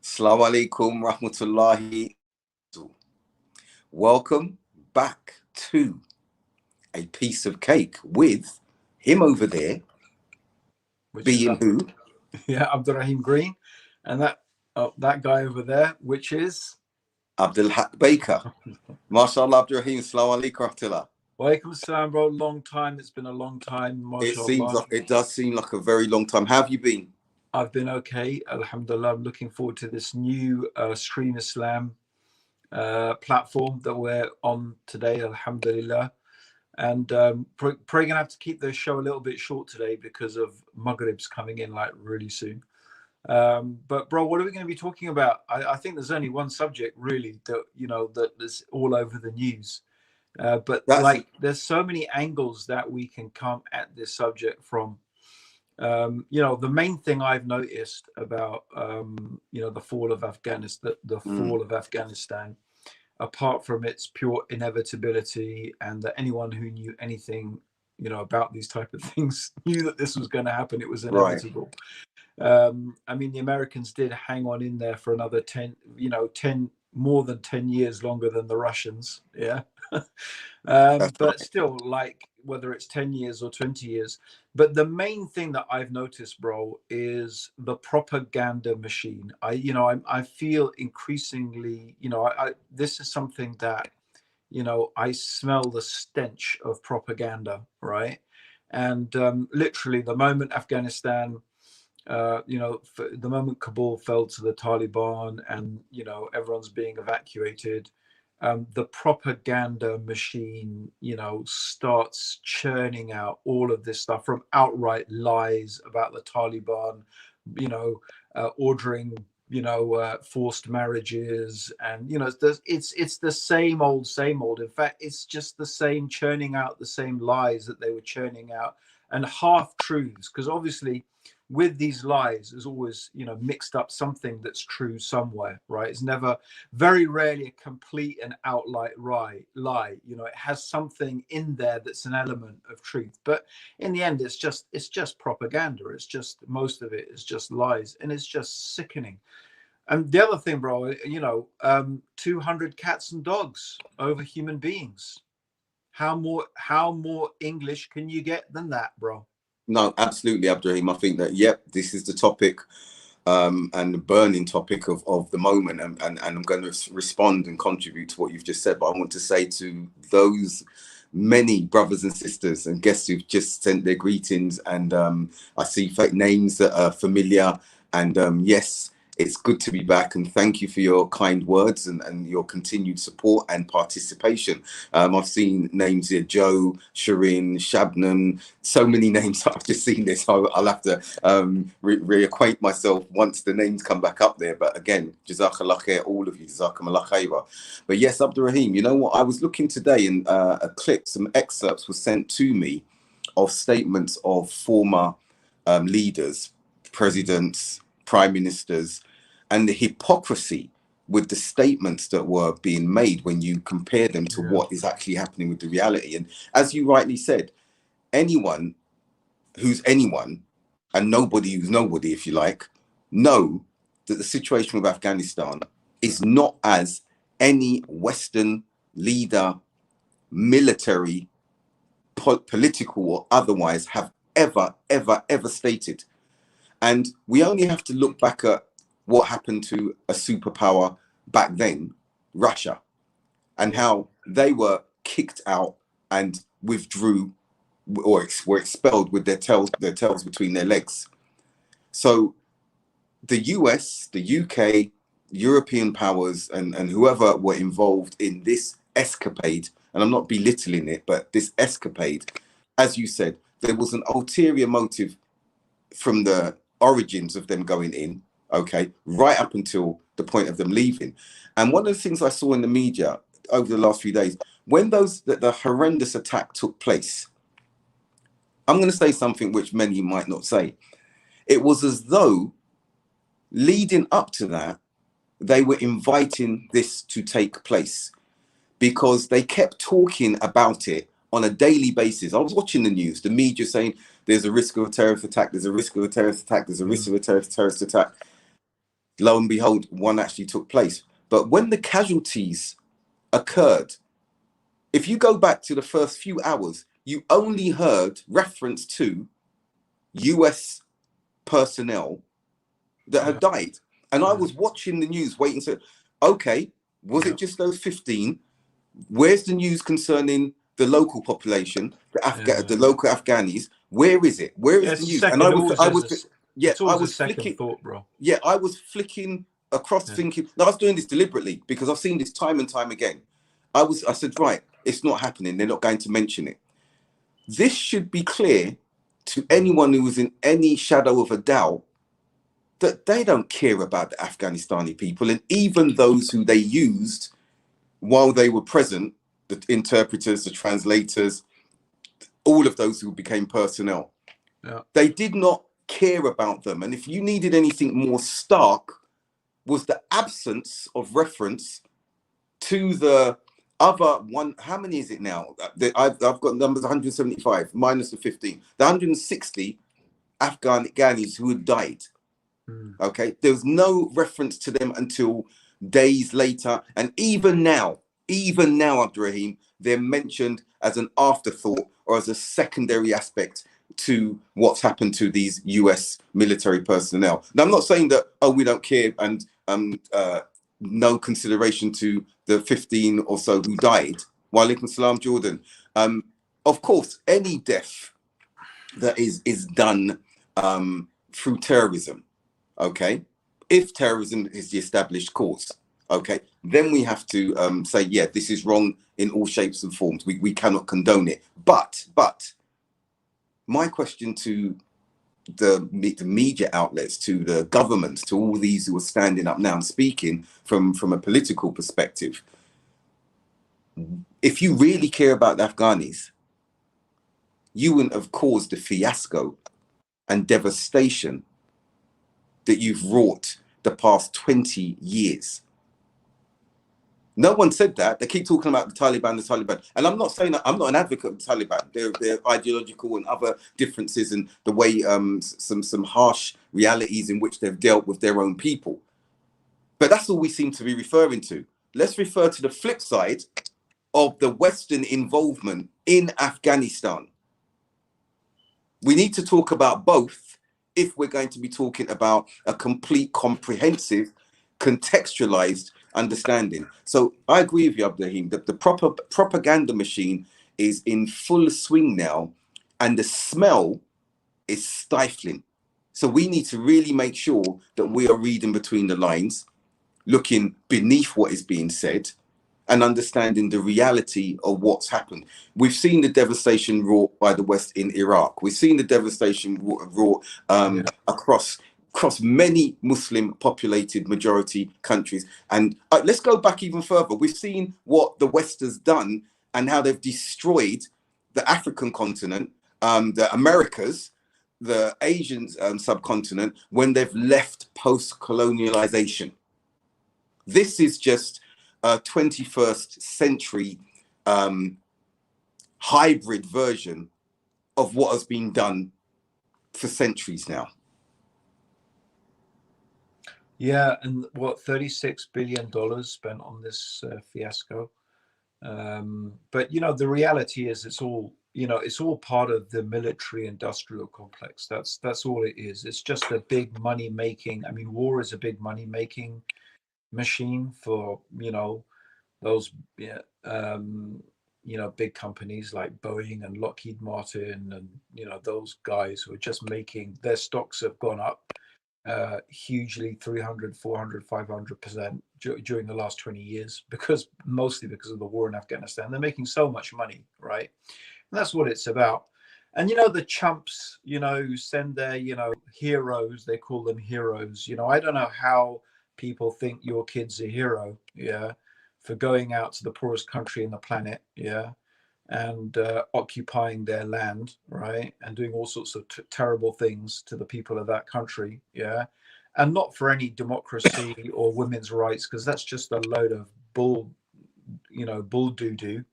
Assalamu alaikum rahmatullahi. Welcome back to A Piece of Cake with him over there, which being is, who? Yeah, Abdurraheem Green, and that guy over there, which is Abdul Baker. MashaAllah, Abdurraheem. Assalamu alaikum rahmatullah. Walaikum salam, bro. Long time. It's been a long time, mashallah. It does seem like a very long time. How have you been? I've been okay, Alhamdulillah. I'm looking forward to this new Stream Islam platform that we're on today, Alhamdulillah. And probably gonna have to keep the show a little bit short today because of Maghrib's coming in like really soon. But bro, what are we going to be talking about? I think there's only one subject really that is all over the news. But there's so many angles that we can come at this subject from. The main thing I've noticed about the fall of Afghanistan, fall of Afghanistan, apart from its pure inevitability, and that anyone who knew anything about these type of things knew that this was going to happen. It was inevitable. I mean, the Americans did hang on in there for another 10 more than 10 years longer than the Russians. Yeah. But still, like, whether it's 10 years or 20 years. But the main thing that I've noticed, bro, is the propaganda machine. I feel increasingly, this is something that, I smell the stench of propaganda, right? And literally the moment Afghanistan, the moment Kabul fell to the Taliban and, everyone's being evacuated, the propaganda machine, starts churning out all of this stuff, from outright lies about the Taliban, ordering, forced marriages, and, it's the same old, same old. In fact, it's just the same, churning out the same lies that they were churning out, and half truths, because obviously with these lies is always, mixed up something that's true somewhere, right? It's never, very rarely, a complete and outright lie. It has something in there that's an element of truth, but in the end, it's just propaganda. It's just, most of it is just lies, and it's just sickening. And the other thing, bro, 200 cats and dogs over human beings. How more English can you get than that, bro? No, absolutely, Abdurraheem. I think that, this is the topic and the burning topic of the moment. And I'm going to respond and contribute to what you've just said. But I want to say to those many brothers and sisters and guests who've just sent their greetings, and I see fake names that are familiar. And yes, it's good to be back, and thank you for your kind words and your continued support and participation. I've seen names here: Joe, Shireen, Shabnam, so many names. I've just seen this. I'll have to reacquaint myself once the names come back up there. But again, Jazakallah khair, all of you, Jazakumullah khaira. But yes, Abdurraheem, you know what? I was looking today, and a clip, some excerpts were sent to me of statements of former leaders, presidents, prime ministers, and the hypocrisy with the statements that were being made when you compare them to what is actually happening with the reality. And as you rightly said, anyone who's anyone and nobody who's nobody, if you like, know that the situation with Afghanistan is not as any Western leader, military, political or otherwise, have ever stated. And we only have to look back at what happened to a superpower back then, Russia, and how they were kicked out and withdrew, or were expelled with their tails between their legs. So the US, the UK, European powers, and whoever were involved in this escapade, and I'm not belittling it, but this escapade, as you said, there was an ulterior motive from the origins of them going in, okay, right up until the point of them leaving. And one of the things I saw in the media over the last few days, when the horrendous attack took place, I'm going to say something which many might not say. It was as though leading up to that, they were inviting this to take place, because they kept talking about it on a daily basis. I was watching the news, the media saying there's a risk of a terrorist attack, there's a risk of a terrorist attack, there's a risk of a terrorist attack. lo and behold, one actually took place. But when the casualties occurred, if you go back to the first few hours, you only heard reference to US personnel that had died. And I was watching the news, waiting to, okay, was it just those 15? Where's the news concerning the local population, the local Afghanis? Where is it? Where is the news? And I was flicking thought, bro. Yeah, I was flicking across, thinking. Now, I was doing this deliberately because I've seen this time and time again. I said, right, it's not happening. They're not going to mention it. This should be clear to anyone who was in any shadow of a doubt that they don't care about the Afghanistani people, and even those who they used while they were present, the interpreters, the translators, all of those who became personnel. They did not care about them. And if you needed anything more stark, was the absence of reference to the other one. How many is it now? I've got numbers 175 minus the 15, the 160 Afghanis who had died. Okay, there was no reference to them until days later, and even now, Abdurraheem, they're mentioned as an afterthought or as a secondary aspect to what's happened to these US military personnel. Now, I'm not saying that, oh, we don't care, and no consideration to the 15 or so who died. Wa alaikum salam, Jordan. Of course, any death that is done through terrorism, okay, if terrorism is the established cause, okay, then we have to say, yeah, this is wrong in all shapes and forms. We cannot condone it. But my question to the media outlets, to the governments, to all these who are standing up now and speaking from a political perspective, if you really care about the Afghanis, you wouldn't have caused the fiasco and devastation that you've wrought the past 20 years. No one said that. They keep talking about the Taliban. And I'm not saying that, I'm not an advocate of the Taliban. They're ideological and other differences and the way some harsh realities in which they've dealt with their own people. But that's all we seem to be referring to. Let's refer to the flip side of the Western involvement in Afghanistan. We need to talk about both if we're going to be talking about a complete, comprehensive, contextualized understanding. So I agree with you, Abdurraheem, that the proper propaganda machine is in full swing now, and the smell is stifling. So we need to really make sure that we are reading between the lines, looking beneath what is being said, and understanding the reality of what's happened. We've seen the devastation wrought by the West in Iraq. We've seen the devastation wrought across many Muslim populated majority countries. And let's go back even further. We've seen what the West has done and how they've destroyed the African continent, the Americas, the Asian subcontinent, when they've left post-colonialization. This is just a 21st century hybrid version of what has been done for centuries now. Yeah, and what, $36 billion spent on this fiasco. But you know, the reality is, it's all, you know, it's all part of the military industrial complex. That's all it is. It's just a big money making. I mean, war is a big money making machine for, you know, those you know, big companies like Boeing and Lockheed Martin, and you know, those guys who are just making, their stocks have gone up hugely, 300, 400, 500% during the last 20 years, mostly because of the war in Afghanistan. They're making so much money, right? And that's what it's about. And you know, the chumps, you know, who send their, you know, heroes, they call them heroes. You know, I don't know how people think your kid's a hero, for going out to the poorest country in the planet, and occupying their land, right, and doing all sorts of terrible things to the people of that country, and not for any democracy or women's rights, because that's just a load of bull, you know, bull doo-doo,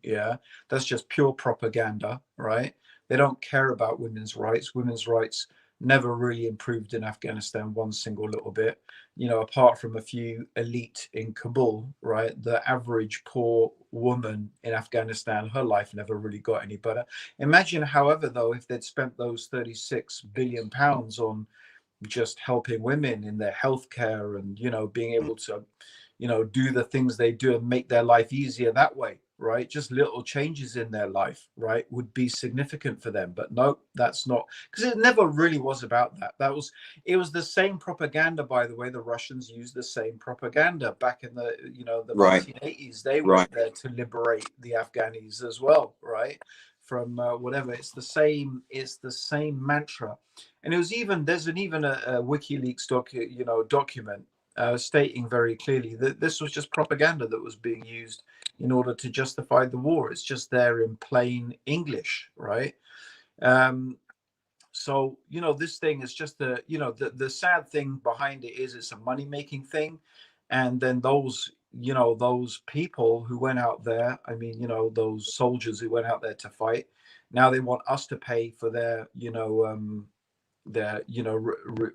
that's just pure propaganda, right? They don't care about women's rights. Women's rights never really improved in Afghanistan one single little bit. You know, apart from a few elite in Kabul, right? The average poor woman in Afghanistan, her life never really got any better. Imagine, however, though, if they'd spent those 36 billion pounds on just helping women in their healthcare and, you know, being able to, you know, do the things they do and make their life easier that way, right? Just little changes in their life, right, would be significant for them. But no, that's not, because it never really was about that. It was the same propaganda, by the way. The Russians used the same propaganda back in the, you know, the Right. 1980s. They Right. went there to liberate the Afghanis as well, right? From whatever. It's the same mantra. And it was even, there's even a WikiLeaks document stating very clearly that this was just propaganda that was being used in order to justify the war. It's just there in plain English, right? So, you know, this thing is just the sad thing behind it is it's a money-making thing. And then those people who went out there, I mean, you know, those soldiers who went out there to fight, now they want us to pay for their,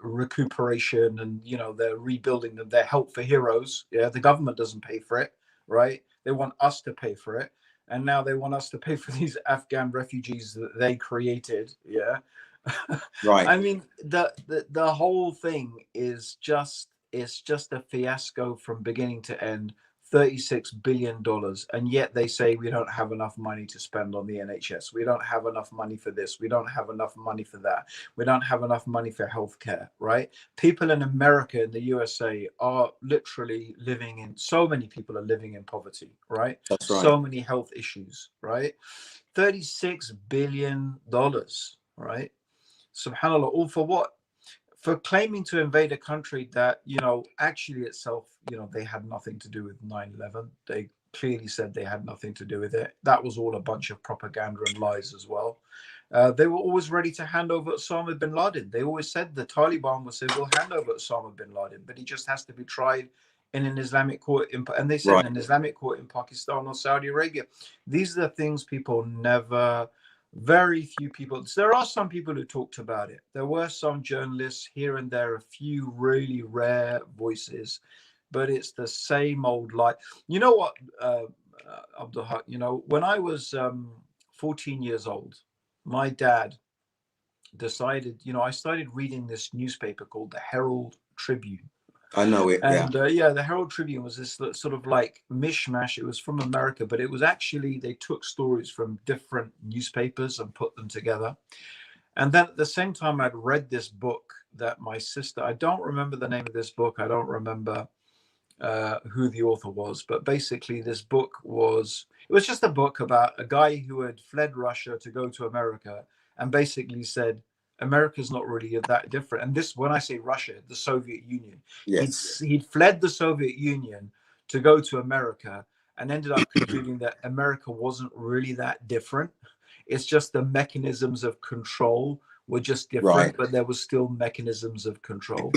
recuperation and, you know, their rebuilding and their help for heroes. Yeah, the government doesn't pay for it, right? They want us to pay for it. And now they want us to pay for these Afghan refugees that they created. Yeah. Right. I mean, the whole thing is just a fiasco from beginning to end. $36 billion, and yet they say we don't have enough money to spend on the NHS. We don't have enough money for this. We don't have enough money for that. We don't have enough money for healthcare, right? People in America, in the USA, are literally so many people are living in poverty, right? That's right. So many health issues, right? $36 billion, right? Subhanallah, all for what? For claiming to invade a country that, you know, actually itself, you know, they had nothing to do with 9/11. They clearly said they had nothing to do with it. That was all a bunch of propaganda and lies as well. They were always ready to hand over Osama bin Laden. They always said, the Taliban would say, we'll hand over Osama bin Laden, but he just has to be tried in an Islamic court. And they said, Right. an Islamic court in Pakistan or Saudi Arabia. These are the things people never... Very few people. There are some people who talked about it. There were some journalists here and there, a few really rare voices, but it's the same old lie. You know what, Abdul Haqq, you know, when I was 14 years old, my dad decided, you know, I started reading this newspaper called the Herald Tribune. I know it. And the Herald Tribune was this sort of like mishmash. It was from America, but it was actually, they took stories from different newspapers and put them together. And then at the same time, I'd read this book that my sister, I don't remember the name of this book. I don't remember who the author was, but basically this book it was just a book about a guy who had fled Russia to go to America and basically said, America's not really that different. And this, when I say Russia, the Soviet Union, Yes. he'd fled the Soviet Union to go to America and ended up concluding that America wasn't really that different. It's just the mechanisms of control were just different, Right. but there was still mechanisms of control.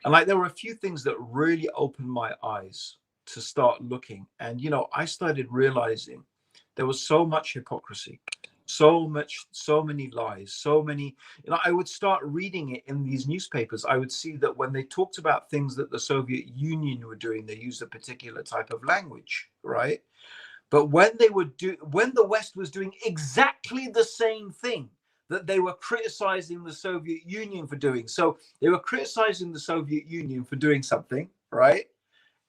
And like, there were a few things that really opened my eyes to start looking. And, you know, I started realizing there was so much hypocrisy, so many lies, so many, you know, I would start reading it in these newspapers. I would see that when they talked about things that the Soviet Union were doing, they used a particular type of language, right? But when the West was doing exactly the same thing that they were criticizing the Soviet Union for doing. So they were criticizing the Soviet Union for doing something, right?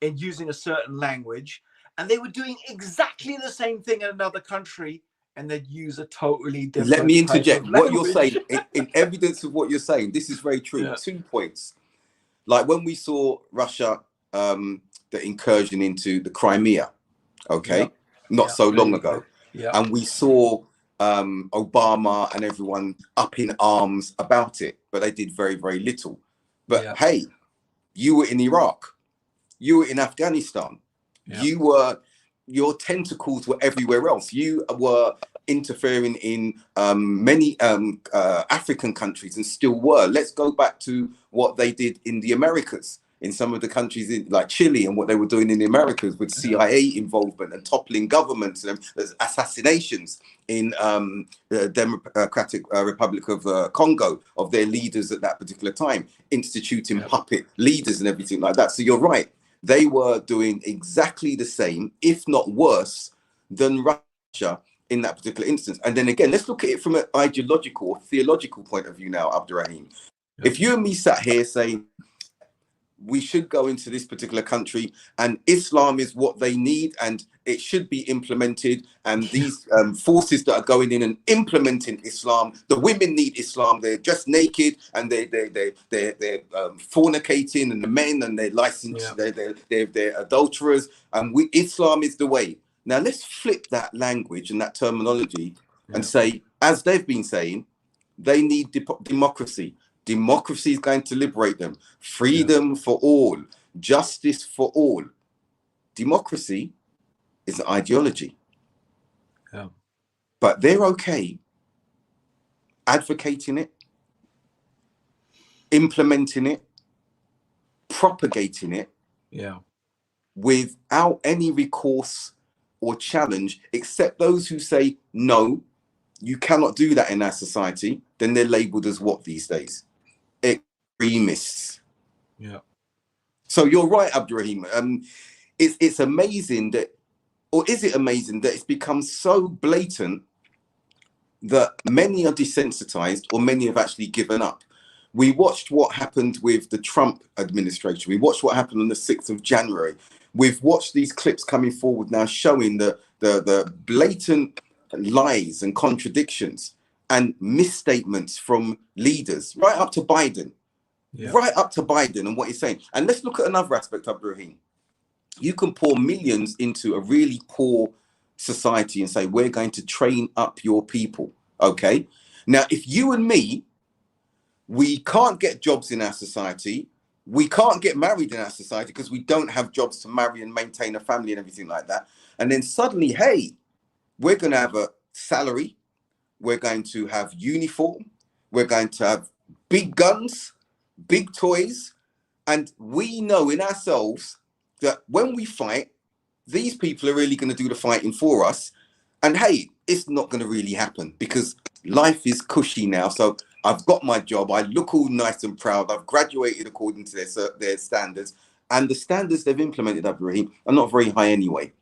And using a certain language. And they were doing exactly the same thing in another country, and they'd use a totally different. Let me interject. What you're saying, language. in evidence of what you're saying, this is very true. Yeah. 2 points. Like when we saw Russia, the incursion into the Crimea, okay, not so long ago, and we saw Obama and everyone up in arms about it, but they did very, very little. But hey, you were in Iraq, you were in Afghanistan, your tentacles were everywhere else. You were interfering in many African countries and still were. Let's go back to what they did in the Americas. in some of the countries like Chile and what they were doing in the Americas with CIA involvement and toppling governments and assassinations in the Democratic Republic of Congo of their leaders at that particular time, instituting puppet leaders and everything like that. So you're right. They were doing exactly the same, if not worse, than Russia in that particular instance. And then again, let's look at it from an ideological or theological point of view now, Abdurraheem. If you and me sat here saying we should go into this particular country and Islam is what they need and it should be implemented, and these forces that are going in and implementing Islam, the women need Islam, they're just naked and they're fornicating, and the men, and they're licensed, they're adulterers, and Islam is the way. Now let's flip that language and that terminology and say, as they've been saying, they need democracy. Democracy is going to liberate them. Freedom for all, justice for all. Democracy is an ideology. But they're okay advocating it, implementing it, propagating it, without any recourse or challenge, except those who say, no, you cannot do that in our society. Then they're labeled as what these days? Extremists. So you're right, Abdurraheem. It's amazing that, or is it amazing that it's become so blatant that many are desensitized, or many have actually given up? We watched what happened with the Trump administration. We watched what happened on the 6th of January. We've watched these clips coming forward now showing the blatant lies and contradictions and misstatements from leaders, right up to Biden, right up to Biden and what he's saying. And let's look at another aspect, Abdurraheem. You can pour millions into a really poor society and say, we're going to train up your people. Okay. Now, if you and me, we can't get jobs in our society, we can't get married in our society because we don't have jobs to marry and maintain a family and everything like that. And then suddenly, hey, we're going to have a salary, we're going to have uniform, we're going to have big guns, big toys. And we know in ourselves that when we fight, these people are really going to do the fighting for us. And hey, it's not going to really happen because life is cushy now. So I've got my job. I look all nice and proud. I've graduated according to their standards. And the standards they've implemented, Abdurraheem, are not very high anyway.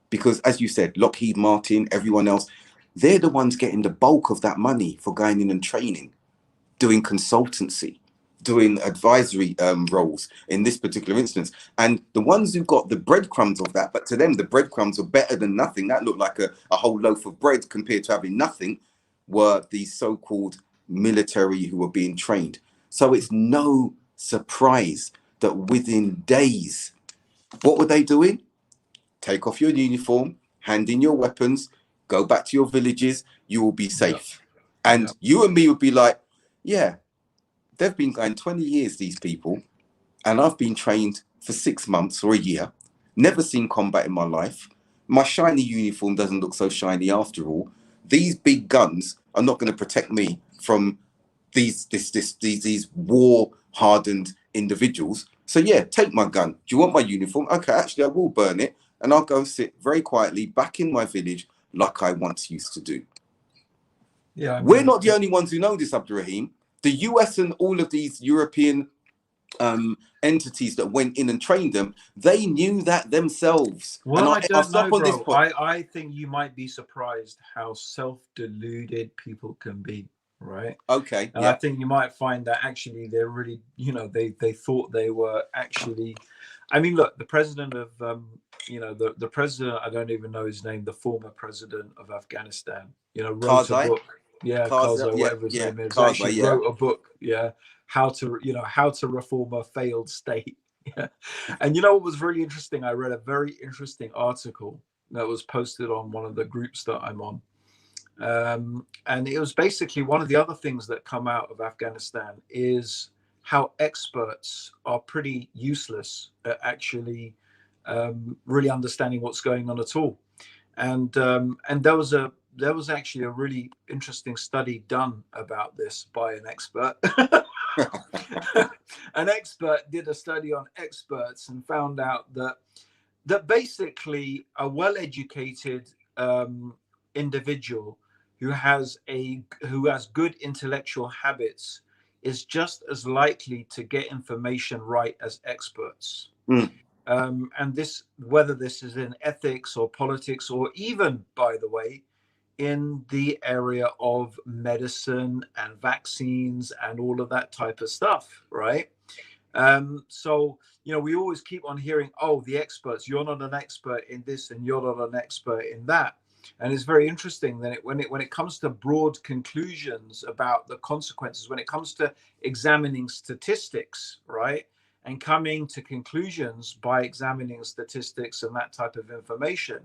Because as you said, Lockheed Martin, everyone else, they're the ones getting the bulk of that money for going in and training, doing consultancy, doing advisory roles in this particular instance. And the ones who got the breadcrumbs of that, but to them, the breadcrumbs are better than nothing. That looked like a whole loaf of bread compared to having nothing, were these so-called military who were being trained. So it's no surprise that within days, what were they doing? Take off your uniform, hand in your weapons, go back to your villages, you will be safe. And you and me would be like, yeah, they've been going 20 years, these people, and I've been trained for 6 months or a year, never seen combat in my life. My shiny uniform doesn't look so shiny after all. These big guns are not going to protect me from these war-hardened individuals. So yeah, take my gun. Do you want my uniform? Okay, actually, I will burn it, and I'll go sit very quietly back in my village like I once used to do. Yeah, I mean, we're not the only ones who know this, Abdurraheem. The US and all of these European entities that went in and trained them, they knew that themselves. Well, I don't know, bro. I think you might be surprised how self-deluded people can be, right? Okay. And I think you might find that actually they're really, they thought they were actually. I mean, look, the president of, the president, I don't even know his name, the former president of Afghanistan, wrote a book. Yeah, 𝐀𝐂, whatever his name is, actually wrote a book. Yeah, how to reform a failed state. Yeah, and what was really interesting? I read a very interesting article that was posted on one of the groups that I'm on, and it was basically one of the other things that come out of Afghanistan is how experts are pretty useless at actually really understanding what's going on at all. And there was actually a really interesting study done about this by an expert. An expert did a study on experts and found out that basically a well-educated individual who has good intellectual habits is just as likely to get information right as experts. And this, whether this is in ethics or politics, or even, by the way, in the area of medicine and vaccines and all of that type of stuff, right? So, we always keep on hearing, oh, the experts, you're not an expert in this and you're not an expert in that. And it's very interesting that when it comes to broad conclusions about the consequences, when it comes to examining statistics, right, and coming to conclusions by examining statistics and that type of information,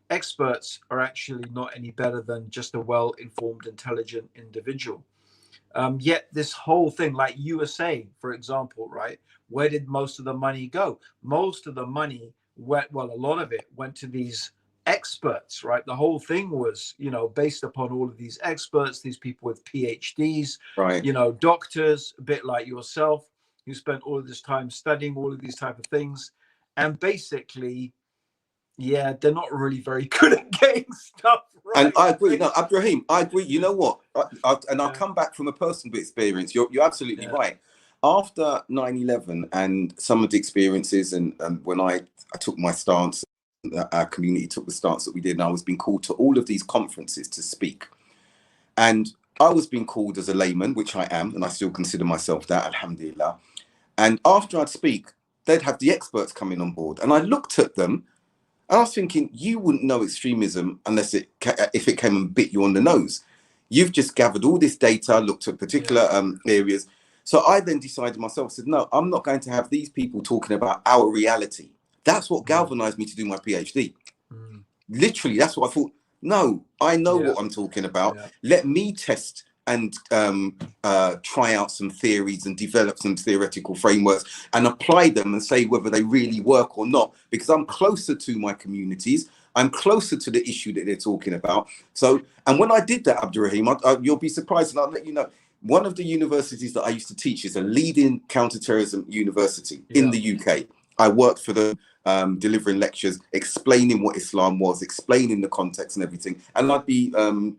experts are actually not any better than just a well-informed, intelligent individual. Yet this whole thing, like you were saying, for example, right, where did most of the money go? Most of the money went, well, a lot of it went to these experts, right? The whole thing was, based upon all of these experts, these people with PhDs, right? Doctors, a bit like yourself, who spent all of this time studying all of these type of things. And basically, yeah, they're not really very good at getting stuff right. And I agree. No, Abdurraheem, I agree. You know what? I'll come back from a personal experience. You're absolutely right. After 9/11 and some of the experiences, and when I took my stance, our community took the stance that we did, and I was being called to all of these conferences to speak. And I was being called as a layman, which I am, and I still consider myself that, Alhamdulillah. And after I'd speak, they'd have the experts coming on board. And I looked at them, and I was thinking, you wouldn't know extremism unless if it came and bit you on the nose. You've just gathered all this data, looked at particular areas. So I then decided myself, said, no, I'm not going to have these people talking about our reality. That's what galvanized me to do my PhD. Literally, that's what I thought. No, I know what I'm talking about. Let me test and try out some theories and develop some theoretical frameworks and apply them and say whether they really work or not, because I'm closer to my communities. I'm closer to the issue that they're talking about. So, and when I did that, Abdurraheem, you'll be surprised, and I'll let you know, one of the universities that I used to teach is a leading counterterrorism university in the UK. I worked for them, delivering lectures, explaining what Islam was, explaining the context and everything. And I'd be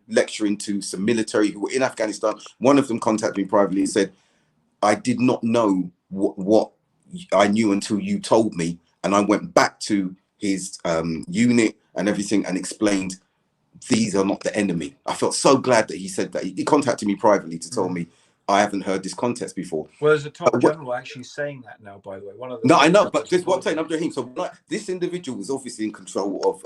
lecturing to some military who were in Afghanistan. One of them contacted me privately and said, I did not know what I knew until you told me. And I went back to his unit and everything and explained, these are not the enemy. I felt so glad that he said that. He contacted me privately to tell me, I haven't heard this context before. Well, there's a top general actually saying that now, by the way. One of the no, I know, but this is what I'm saying, Abdurraheem. So this individual was obviously in control of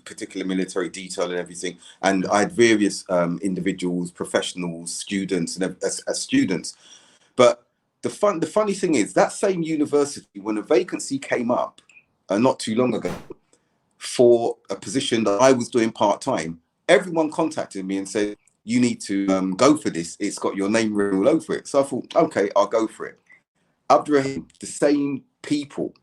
particular military detail and everything. And I had various individuals, professionals, students, and as students. But the funny thing is, that same university, when a vacancy came up not too long ago for a position that I was doing part-time, everyone contacted me and said, you need to go for this. It's got your name written all over it. So I thought, okay, I'll go for it. Abdurraheem, the same people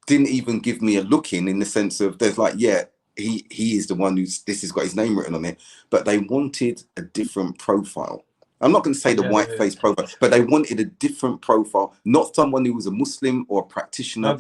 didn't even give me a look in the sense of, there's like, yeah, he is the one this has got his name written on it, but they wanted a different profile. I'm not going to say the white face profile, but they wanted a different profile, not someone who was a Muslim or a practitioner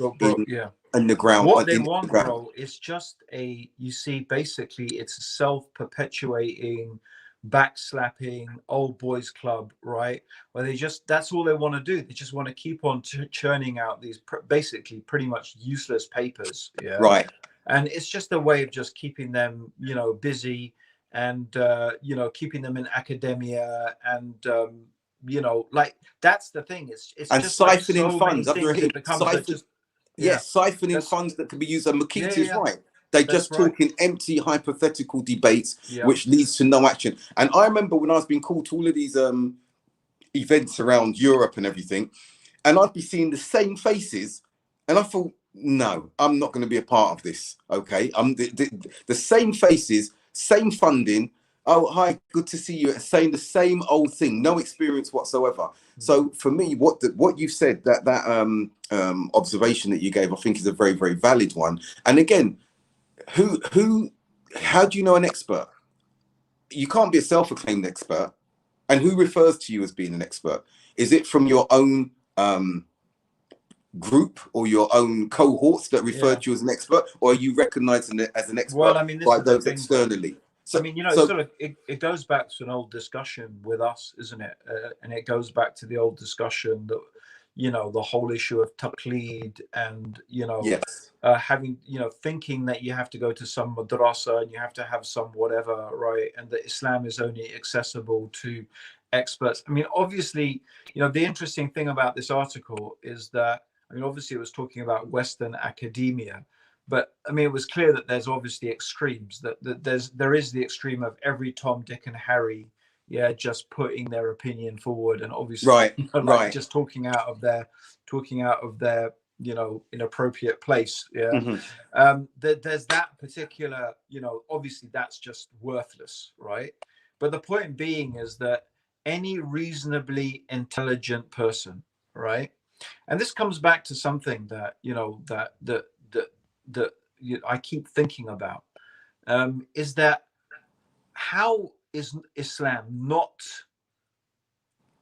in the ground. What they want, bro, is just you see, basically it's a self-perpetuating, backslapping old boys club, right? Where that's all they want to do. They just want to keep on churning out these basically pretty much useless papers. Yeah. Right. And it's just a way of just keeping them, busy and, keeping them in academia and, like that's the thing. It's and just siphoning like so funds. Siphoning funds that can be used. And Makita is right. They're just talking empty hypothetical debates, which leads to no action. And I remember when I was being called to all of these events around Europe and everything, and I'd be seeing the same faces, and I thought, no, I'm not going to be a part of this. Okay, I'm the same faces, same funding. Oh, hi, good to see you. Saying the same old thing, no experience whatsoever. So for me, what you said, that observation that you gave, I think is a very, very valid one. And again, how do you know an expert? You can't be a self-acclaimed expert And who refers to you as being an expert? Is it from your own group or your own cohorts that refer to you as an expert, or are you recognized as an expert well, I mean, this by is the those thing, externally? So, I mean, you know, so, sort of it goes back to an old discussion with us, isn't it? And it goes back to the old discussion that, you know, the whole issue of taqleed and, you know, yes, having, you know, thinking that you have to go to some madrasa and you have to have some whatever, right? And that Islam is only accessible to experts. I mean, obviously, you know, the interesting thing about this article is that, I mean, obviously it was talking about Western academia, but I mean, it was clear that there's obviously extremes. That there is the extreme of every Tom, Dick, and Harry, yeah, just putting their opinion forward, and obviously, right, you know, like right, just talking out of their, you know, inappropriate place. Yeah, there's that particular, you know, obviously that's just worthless, right? But the point being is that any reasonably intelligent person, right? And this comes back to something that, you know, that I keep thinking about, is that how is Islam not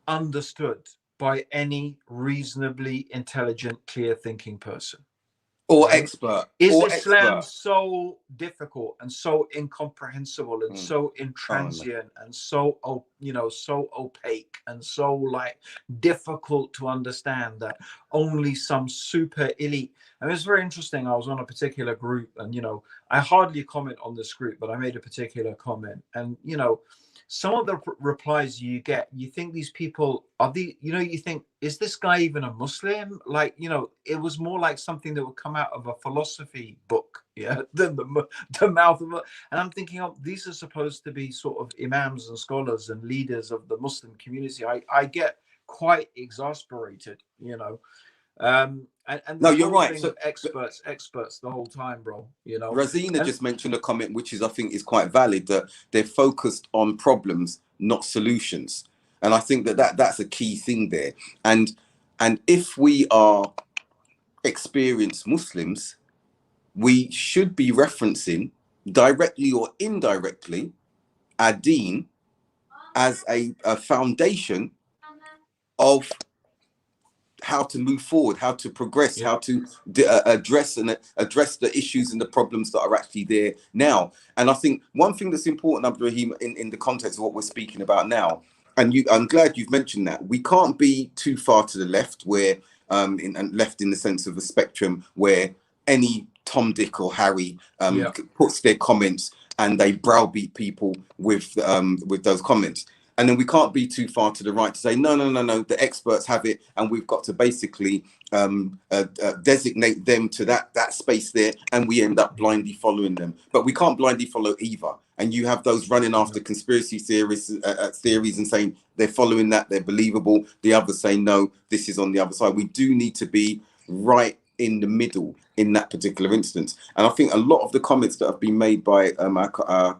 understood by any reasonably intelligent, clear thinking person? or Right? expert, Is or Islam expert. so difficult and so incomprehensible and so intransient and so, you know, so opaque and so like difficult to understand that only some super elite? And it's very interesting. I was on a particular group, and you know, I hardly comment on this group, but I made a particular comment, and you know, some of the replies you get, you think these people are you know, you think, is this guy even a Muslim? Like, you know, it was more like something that would come out of a philosophy book, yeah, than the mouth of and I'm thinking, oh, these are supposed to be sort of imams and scholars and leaders of the Muslim community. I get quite exasperated, you know. And No, this you're whole right. thing So of experts the whole time, bro, you know. Razina And just mentioned a comment which is, I think, is quite valid, that they're focused on problems, not solutions. And I think that's a key thing there. And if we are experienced Muslims, we should be referencing directly or indirectly our deen as a foundation of how to move forward, how to progress, yeah, how to address the issues and the problems that are actually there now. And I think one thing that's important, Abdurraheem, in the context of what we're speaking about now, and I'm glad you've mentioned that, we can't be too far to the left, where and left in the sense of a spectrum where any Tom, Dick, or Harry yeah, puts their comments and they browbeat people with those comments. And then we can't be too far to the right to say, no, the experts have it, and we've got to basically designate them to that space there, and we end up blindly following them. But we can't blindly follow either. And you have those running after conspiracy theories and saying they're following that, they're believable. The others say, no, this is on the other side. We do need to be right in the middle in that particular instance. And I think a lot of the comments that have been made by our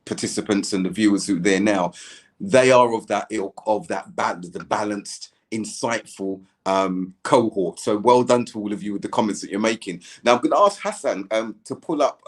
participants and the viewers who are there now, they are of that ilk, of that the balanced, insightful cohort. So well done to all of you with the comments that you're making. Now I'm going to ask Hassan to pull up.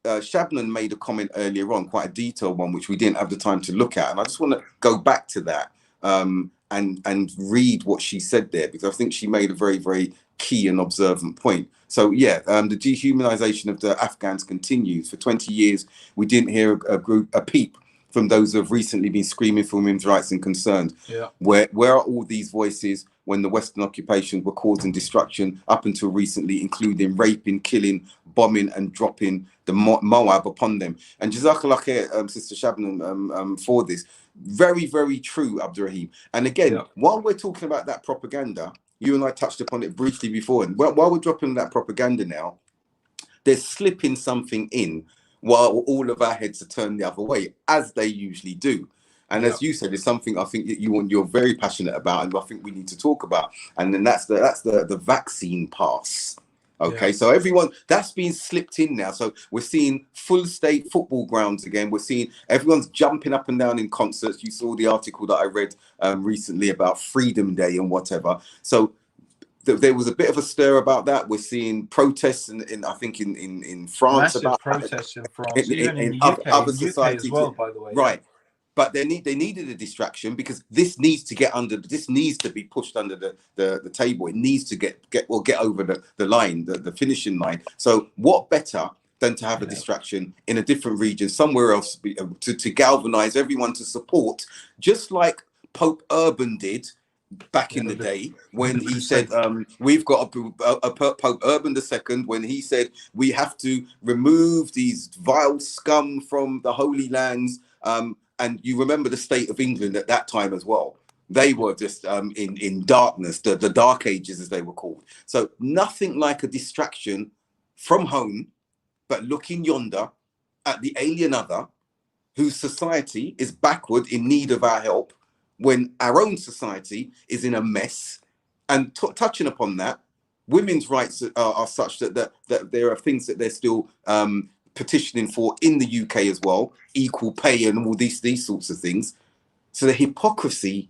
Shabnan made a comment earlier on, quite a detailed one, which we didn't have the time to look at, and I just want to go back to that and read what she said there, because I think she made a very, very key and observant point. So yeah, the dehumanization of the Afghans continues. For 20 years, we didn't hear a peep from those who have recently been screaming for women's rights and concerns. yeah. Where are all these voices when the Western occupations were causing destruction up until recently, including raping, killing, bombing, and dropping the Moab upon them? And Jazakallah khair, Sister Shabnam, for this. Very, very true, Abdurraheem. And again, while we're talking about that propaganda, you and I touched upon it briefly before, and while we're dropping that propaganda now, they're slipping something in while all of our heads are turned the other way, as they usually do. And as you said, it's something I think that you're very passionate about, and I think we need to talk about. And then that's the vaccine pass. Okay, so everyone, that's being slipped in now. So we're seeing full state football grounds again. We're seeing everyone's jumping up and down in concerts. You saw the article that I read recently about Freedom Day and whatever. So there was a bit of a stir about that. We're seeing protests in I think in France. Massive about protests in France, even in the other UK societies, as well, by the way. right? but they needed a distraction because this needs to be pushed under the table. It needs to get over the line, the finishing line. So what better than to have a distraction in a different region, somewhere else, to galvanize everyone to support, just like Pope Urban did back in the day when he said, we've got a Pope Urban II, when he said we have to remove these vile scum from the Holy Lands. And you remember the state of England at that time as well. They were just in darkness, the Dark Ages as they were called. So nothing like a distraction from home, but looking yonder at the alien other, whose society is backward, in need of our help, when our own society is in a mess. And touching upon that, women's rights are such that there are things that they're still petitioning for in the UK as well, equal pay and all these sorts of things. So the hypocrisy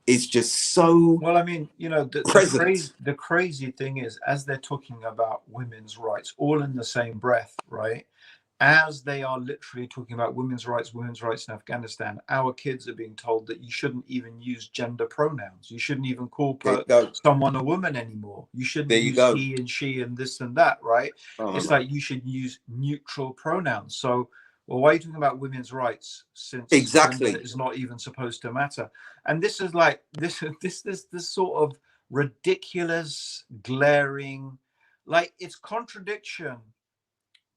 is just so well. I mean, you know, the crazy thing is, as they're talking about women's rights, all in the same breath, right? As they are literally talking about women's rights in Afghanistan, our kids are being told that you shouldn't even use gender pronouns. You shouldn't even call someone a woman anymore. You shouldn't use he and she and this and that, right? It's like you should use neutral pronouns. So, well, why are you talking about women's rights since gender is not even supposed to matter? And this is like this sort of ridiculous, glaring, like it's contradiction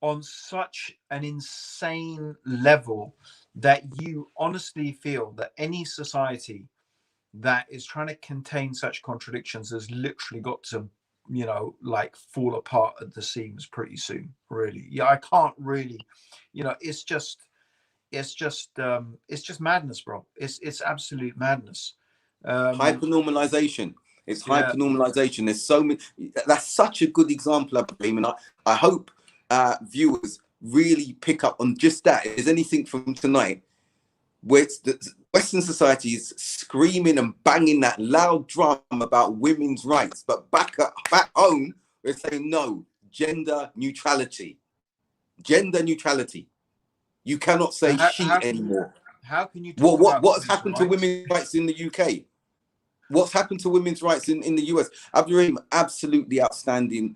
on such an insane level that you honestly feel that any society that is trying to contain such contradictions has literally got to, you know, like fall apart at the seams pretty soon, really. Yeah, I can't really, you know, it's just madness, bro. It's absolute madness. Hypernormalization. It's hypernormalization. There's so many. That's such a good example, Abdurraheem, and I hope viewers really pick up on just that. Is anything from tonight where it's the Western society is screaming and banging that loud drum about women's rights, but back home we're saying no, gender neutrality. You cannot say anymore. How can you talk what's happened to women's rights in the UK? What's happened to women's rights in the US? Abdurraheem, absolutely outstanding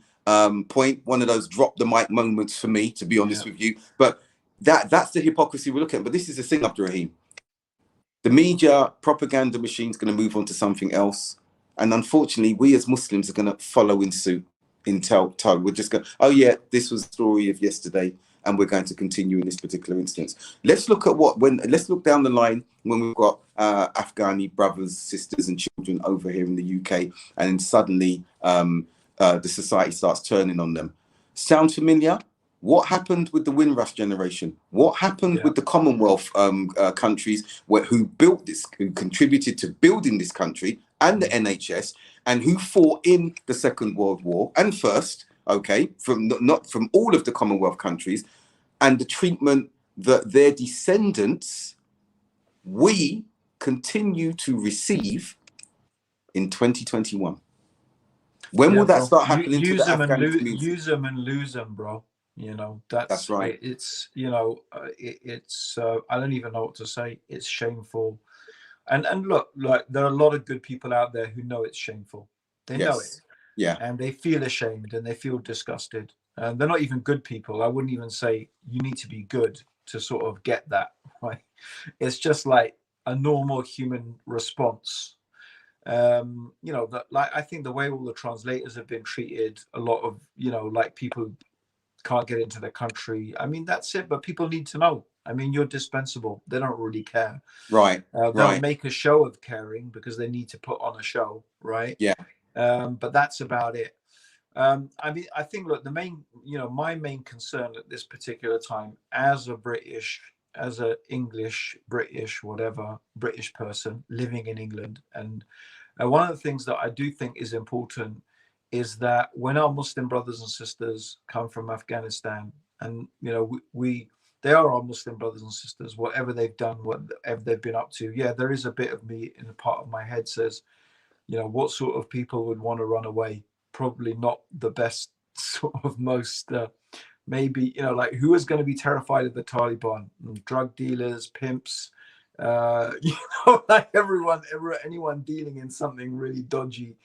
point. One of those drop the mic moments for me, to be honest with you. But that's the hypocrisy we're looking at. But this is the thing, Abdurraheem. The media propaganda machine is going to move on to something else. And unfortunately, we as Muslims are going to follow in suit, in tow. We're just going, oh yeah, this was the story of yesterday, and we're going to continue in this particular instance. Let's look at let's look down the line when we've got Afghani brothers, sisters, and children over here in the UK, and then suddenly the society starts turning on them. Sound familiar? What happened with the Windrush generation? What happened with the Commonwealth countries who built this, who contributed to building this country and the NHS, and who fought in the Second World War and First? Okay, not from all of the Commonwealth countries, and the treatment that their descendants we continue to receive in 2021. When will that start happening to the Afghan community? Use them and lose them, bro. You know, that's right. It's, you know, it's I don't even know what to say. It's shameful. And look, like there are a lot of good people out there who know it's shameful. They know it. Yeah. And they feel ashamed and they feel disgusted. And they're not even good people. I wouldn't even say you need to be good to sort of get that, right? It's just like a normal human response. You know, that, like, I think the way all the translators have been treated, a lot of, you know, like people can't get into the country. I mean, that's it. But people need to know. I mean, you're dispensable. They don't really care. Right. They'll make a show of caring because they need to put on a show. Right. Yeah. But that's about it. I mean, I think, look, the main, you know, my main concern at this particular time as a British, as a English, British, whatever, British person living in England. And one of the things that I do think is important is that when our Muslim brothers and sisters come from Afghanistan, and, you know, they are our Muslim brothers and sisters, whatever they've done, whatever they've been up to. Yeah, there is a bit of me in a part of my head says, you know, what sort of people would want to run away? Probably not the best sort of most, maybe, you know, like who is going to be terrified of the Taliban? Drug dealers, pimps, You know, like anyone dealing in something really dodgy,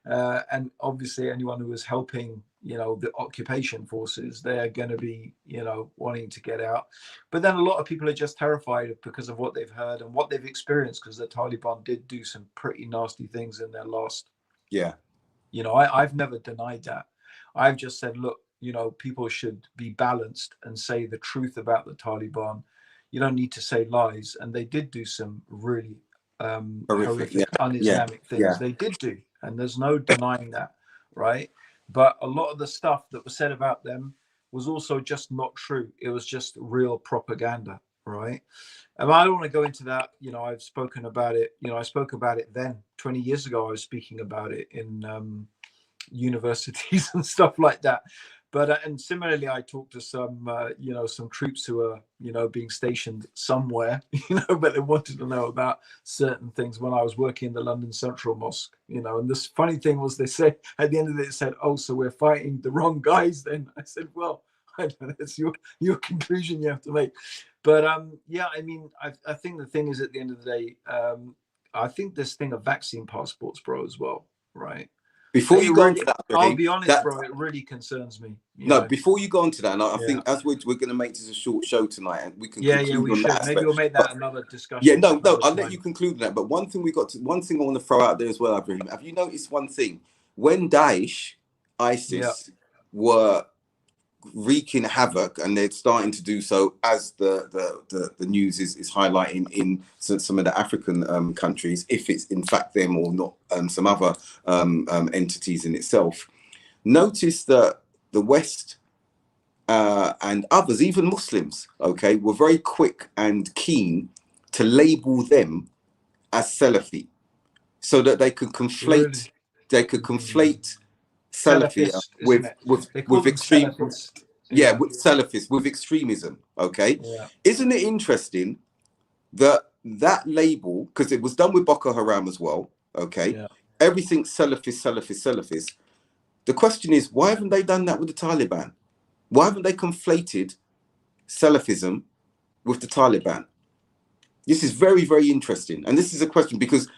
and obviously anyone who is helping, you know, the occupation forces, they're going to be, you know, wanting to get out. But then a lot of people are just terrified because of what they've heard and what they've experienced, because the Taliban did do some pretty nasty things in their last. Yeah. You know, I've never denied that. I've just said, look, you know, people should be balanced and say the truth about the Taliban. You don't need to say lies. And they did do some really horrific, yeah, un-Islamic things. yeah. They did do, and there's no denying that, right? But a lot of the stuff that was said about them was also just not true. It was just real propaganda, right? And I don't want to go into that. You know, I've spoken about it. You know, I spoke about it then. 20 years ago, I was speaking about it in universities and stuff like that. But and similarly, I talked to some, you know, some troops who are, you know, being stationed somewhere, you know, but they wanted to know about certain things when I was working in the London Central Mosque, you know. And this funny thing was, they said at the end of it, it said, "Oh, so we're fighting the wrong guys then?" I said, "Well, I don't know, it's your conclusion you have to make." But yeah, I mean, I think the thing is, at the end of the day, I think this thing of vaccine passports, bro, as well, right? Before you go on to that, I'll be honest, bro, it really concerns me. No, before you go on to that, and I think as we're going to make this a short show tonight, and we can conclude on that. Maybe we'll make that another discussion. Yeah, no, I'll let you conclude on that. But one thing I want to throw out there as well, Abdurraheem. Have you noticed one thing? When Daesh, ISIS were wreaking havoc, and they're starting to do so, as the news is highlighting in some of the African countries, if it's in fact them or not, some other entities in itself. Notice that the West and others, even Muslims, okay, were very quick and keen to label them as Salafi, so that they could conflate Salafia with extreme, with Salafist, with extremism. Okay, isn't it interesting that label, because it was done with Boko Haram as well? Okay, everything Salafist. The question is, why haven't they done that with the Taliban? Why haven't they conflated Salafism with the Taliban? This is very, very interesting. And this is a question, because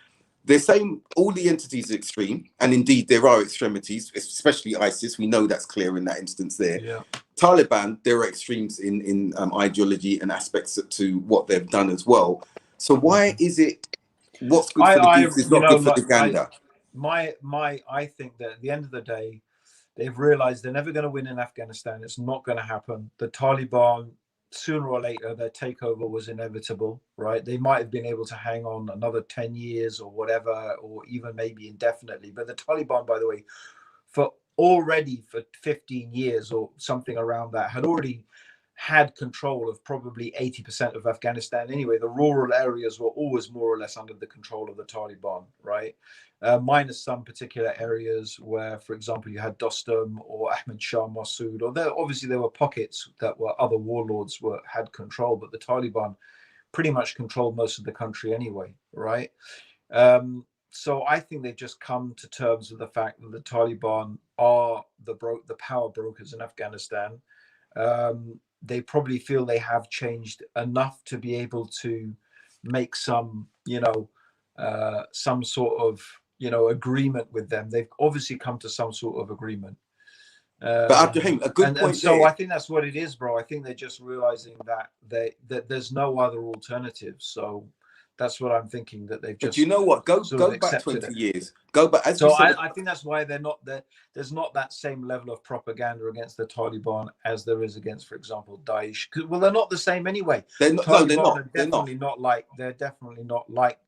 they're saying all the entities are extreme, and indeed there are extremities, especially ISIS. We know that's clear in that instance there. Taliban, there are extremes in ideology and aspects to what they've done as well. So why is it what's good for the geese is not good for the gander? I think that at the end of the day, they've realized they're never going to win in Afghanistan. It's not going to happen. The Taliban, sooner or later, their takeover was inevitable, right? They might have been able to hang on another 10 years or whatever, or even maybe indefinitely. But the Taliban, by the way, for 15 years or something around that, had already had control of probably 80% of Afghanistan anyway. The rural areas were always more or less under the control of the Taliban, right? Minus some particular areas where, for example, you had Dostum or Ahmed Shah Massoud, or obviously there were pockets that were other warlords had control, but the Taliban pretty much controlled most of the country anyway, right? So I think they've just come to terms with the fact that the Taliban are the power brokers in Afghanistan. They probably feel they have changed enough to be able to make some, some sort of, agreement with them. They've obviously come to some sort of agreement. But Abdurraheem, a good point. And so I think that's what it is, bro. I think they're just realizing that there's no other alternative. So that's what I'm thinking, that they've just. But you know what? Go back 20 years. Go back. I think that's why they're not there. There's not that same level of propaganda against the Taliban as there is against, for example, Daesh. Well, they're not the same anyway. They're not. No, they're not. They're definitely not like.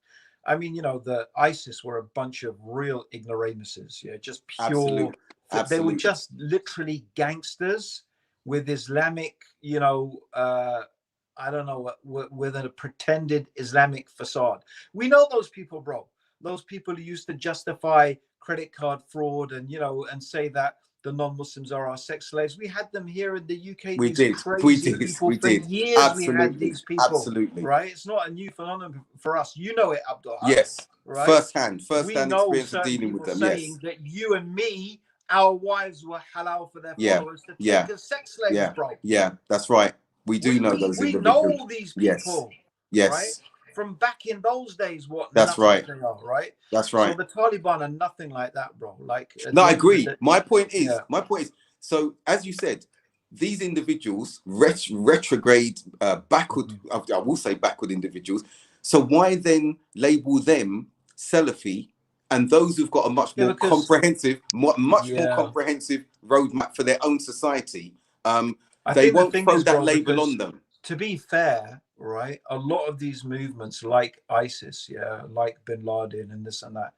I mean, the ISIS were a bunch of real ignoramuses. Yeah, just pure. Absolutely. They were just literally gangsters with Islamic, I don't know, with a pretended Islamic facade. We know those people, bro. Those people who used to justify credit card fraud and, and say that the non-Muslims are our sex slaves. We had them here in the UK. We did. For years, absolutely. We had these people. Absolutely. Right? It's not a new phenomenon for us. You know it, Abdul. Yes. Right? First-hand experience of dealing with them. Saying that you and me, our wives were halal for their followers to take as sex slaves, bro. Yeah, that's right. We know those individuals. We know these people. Yes. Right? from back in those days what That's right. they are, right? That's So right. the Taliban are nothing like that, bro. Like, at No, the I end of the agree. day, My point yeah. is, so as you said, these individuals, retrograde, backward, I will say backward individuals. So why then label them Salafi and those who've got a much Yeah, more because comprehensive, much more yeah, comprehensive roadmap for their own society? I They think the won't thing throw is, that bro, label because on them. to be fair, right, a lot of these movements like ISIS, yeah, like Bin Laden and this and that,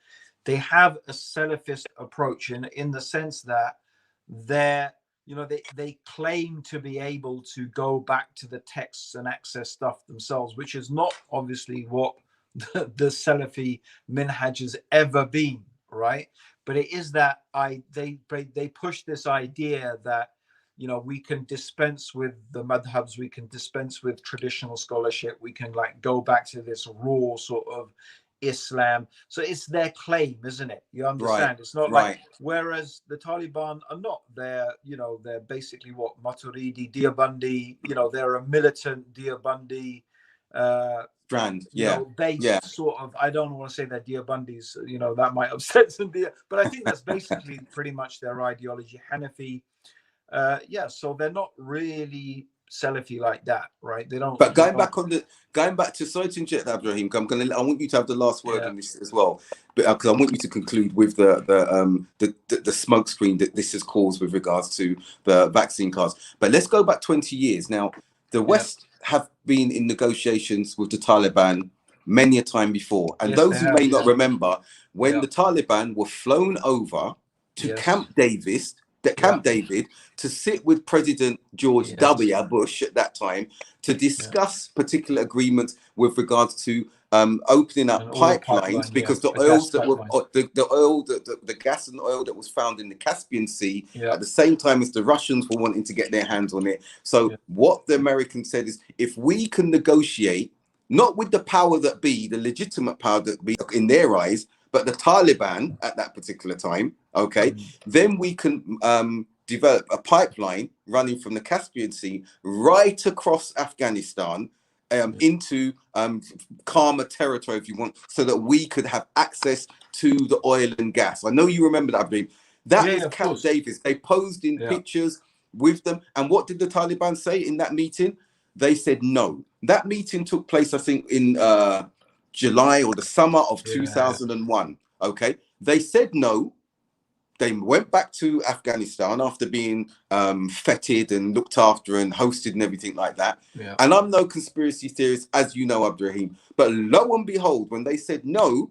they have a Salafist approach in the sense that they're, you know, they claim to be able to go back to the texts and access stuff themselves, which is not obviously what the Salafi minhaj has ever been, right? But it is that they push this idea that, you know, we can dispense with the madhabs, we can dispense with traditional scholarship, we can like go back to this raw sort of Islam. So it's their claim, isn't it? You Right, understand? It's not like, right. whereas the Taliban are not, they're, you know, they're basically what, Maturidi, Deobandi, you know, they're a militant Deobandi Strand, you yeah, know, based yeah. sort of, I don't want to say they're Deobandis, you know, that might upset some but I think that's basically pretty much their ideology, Hanafi. Yeah, so they're not really Salafi like that, right? They don't. But going back to, sorry to interject, Abdurraheem, I want you to have the last word Yeah. on this as well, but because I want you to conclude with the smoke screen that this has caused with regards to the vaccine cards. But let's go back 20 years now. The West have been in negotiations with the Taliban many a time before, and Yes, those they who have. may not Yeah. remember when Yeah. the Taliban were flown over to Yes. Camp David to sit with President George Yes. W. Bush at that time to discuss particular agreements with regards to opening up pipelines, because the oils that were the gas and oil that was found in the Caspian Sea at the same time as the Russians were wanting to get their hands on it. So what the Americans said is, if we can negotiate not with the power that be, the legitimate power that be in their eyes, but the Taliban at that particular time, okay, then we can develop a pipeline running from the Caspian Sea right across Afghanistan into calmer territory, if you want, so that we could have access to the oil and gas. I know you remember that, Abdul. That was Camp David. They posed in pictures with them. And what did the Taliban say in that meeting? They said no. That meeting took place, I think, in July or the summer of 2001. Okay. They said no. They went back to Afghanistan after being feted and looked after and hosted and everything like that. Yeah. And I'm no conspiracy theorist, as you know, Abdurraheem. But lo and behold, when they said no,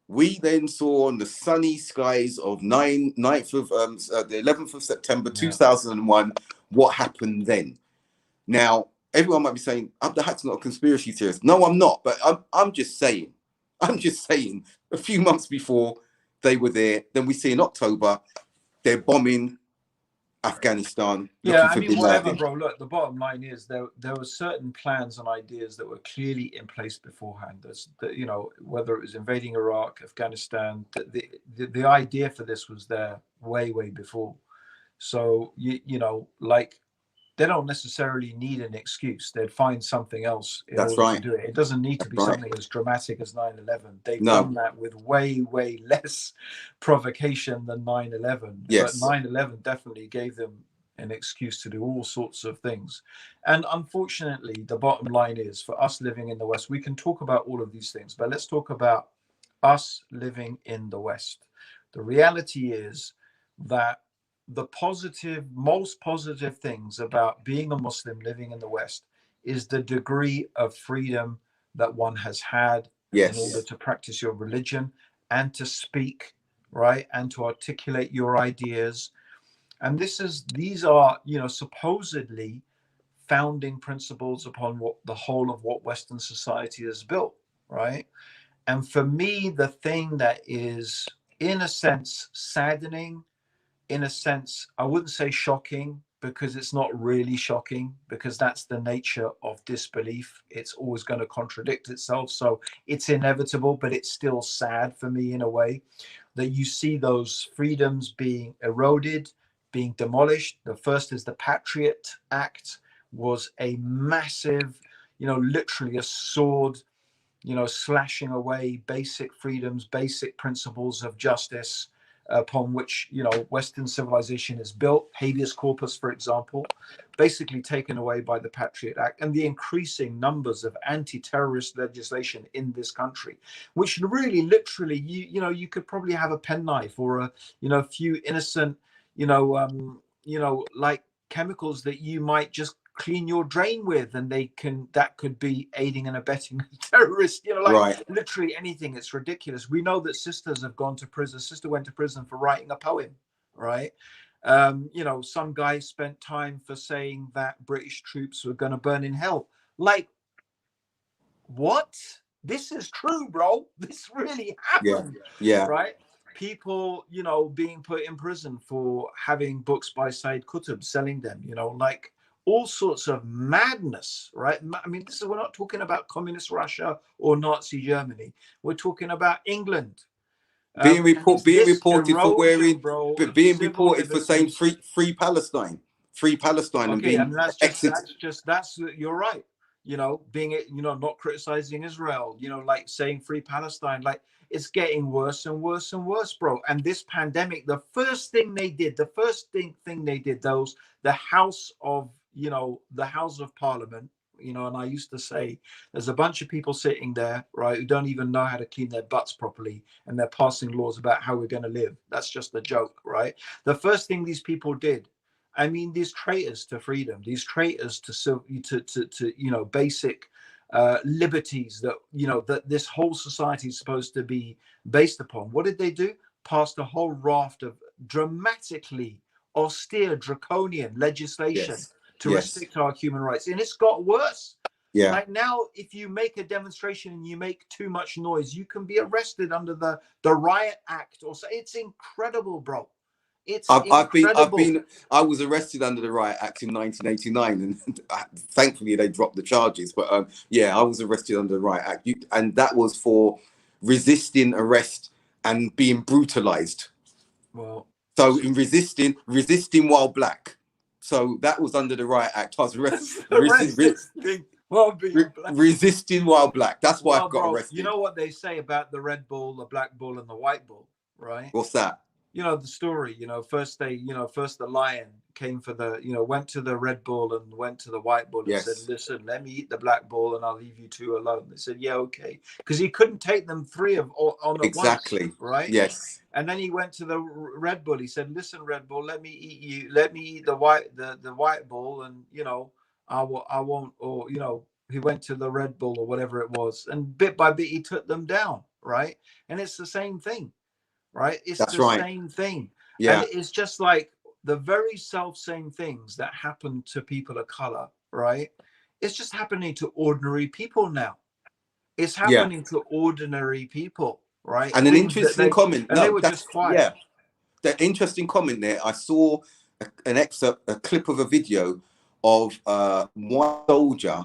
we then saw on the sunny skies of the 11th of September 2001, what happened then. Now, everyone might be saying, Haqq's not a conspiracy theorist. No, I'm not. But I'm just saying. I'm just saying, a few months before they were there, then we see in October, they're bombing Afghanistan. Yeah, I for mean, Bin whatever, Laden. bro. Look, the bottom line is there were certain plans and ideas that were clearly in place beforehand. There's, you know, whether it was invading Iraq, Afghanistan, the idea for this was there way before. So you know, like, they don't necessarily need an excuse. They'd find something else in That's order right. to do it. It doesn't need to be That's right. something as dramatic as 9/11. They've No. done that with way less provocation than 9/11. Yes. But 9/11 definitely gave them an excuse to do all sorts of things. And unfortunately, the bottom line is, for us living in the West, we can talk about all of these things, but let's talk about us living in the West. The reality is that the most positive things about being a Muslim living in the West is the degree of freedom that one has had in order to practice your religion and to speak, right, and to articulate your ideas. And these are, you know, supposedly founding principles upon what the whole of what Western society is built, right? And for me, the thing that is, in a sense, saddening, in a sense, I wouldn't say shocking, because it's not really shocking, because that's the nature of disbelief. It's always going to contradict itself. So it's inevitable, but it's still sad for me in a way that you see those freedoms being eroded, being demolished. The first is the Patriot Act, was a massive, you know, literally a sword you know, slashing away basic freedoms, basic principles of justice upon which, you know, Western civilization is built, habeas corpus, for example, basically taken away by the Patriot Act, and the increasing numbers of anti-terrorist legislation in this country, which really literally, you know, you could probably have a penknife or a, you know, a few innocent, you know, like chemicals that you might just clean your drain with, and that could be aiding and abetting terrorists, you know, like Right. literally anything. It's ridiculous. We know that sisters have gone to prison. Sister went to prison for writing a poem, right? You know, some guy spent time for saying that British troops were going to burn in hell. Like, what? This is true, bro. This really happened. Yeah. Right? People, you know, being put in prison for having books by Said Qutb, selling them, you know, like all sorts of madness, right? I mean, we're not talking about communist Russia or Nazi Germany. We're talking about England. Being reported for wearing, bro, being reported for saying free Palestine, and okay, being and that's you're right. You know, being, you know, not criticizing Israel, you know, like saying free Palestine, like it's getting worse and worse and worse, bro. And this pandemic, the first thing they did, the House of, you know, the House of Parliament, you know, and I used to say there's a bunch of people sitting there, right, who don't even know how to clean their butts properly, and they're passing laws about how we're going to live. That's just a joke, right? The first thing these people did, I mean, these traitors to freedom, these traitors to you know, basic liberties that, you know, that this whole society is supposed to be based upon. What did they do? Passed a whole raft of dramatically austere, draconian legislation to restrict our human rights, and it's got worse. Yeah. Like now, if you make a demonstration and you make too much noise, you can be arrested under the Riot Act, or so. It's incredible, bro. I was arrested under the Riot Act in 1989, and thankfully they dropped the charges. But yeah, I was arrested under the Riot Act, and that was for resisting arrest and being brutalized. Well, so in resisting while black. So that was under the Riot Act. I was arrested. Resisting while black. That's why I got arrested. You know what they say about the Red Bull, the Black Bull, and the White Bull, right? What's that? You know the story. You know, first the lion came for the, you know, went to the Red Bull and went to the White Bull and said, "Listen, let me eat the Black Bull and I'll leave you two alone." They said, "Yeah, okay," because he couldn't take them three on at once, right? Yes. And then he went to the Red Bull. He said, "Listen, Red Bull, let me eat you. Let me eat the White Bull, and you know, I won't." Or, you know, he went to the Red Bull or whatever it was, and bit by bit he took them down, right? And it's the same thing. Right, it's the same thing. Yeah, and it's just like the very same things that happen to people of color, right? It's just happening to ordinary people now. It's happening to ordinary people, right? And an interesting comment. And they were just quiet. Yeah, the interesting comment there. I saw an excerpt, a clip of a video of one soldier,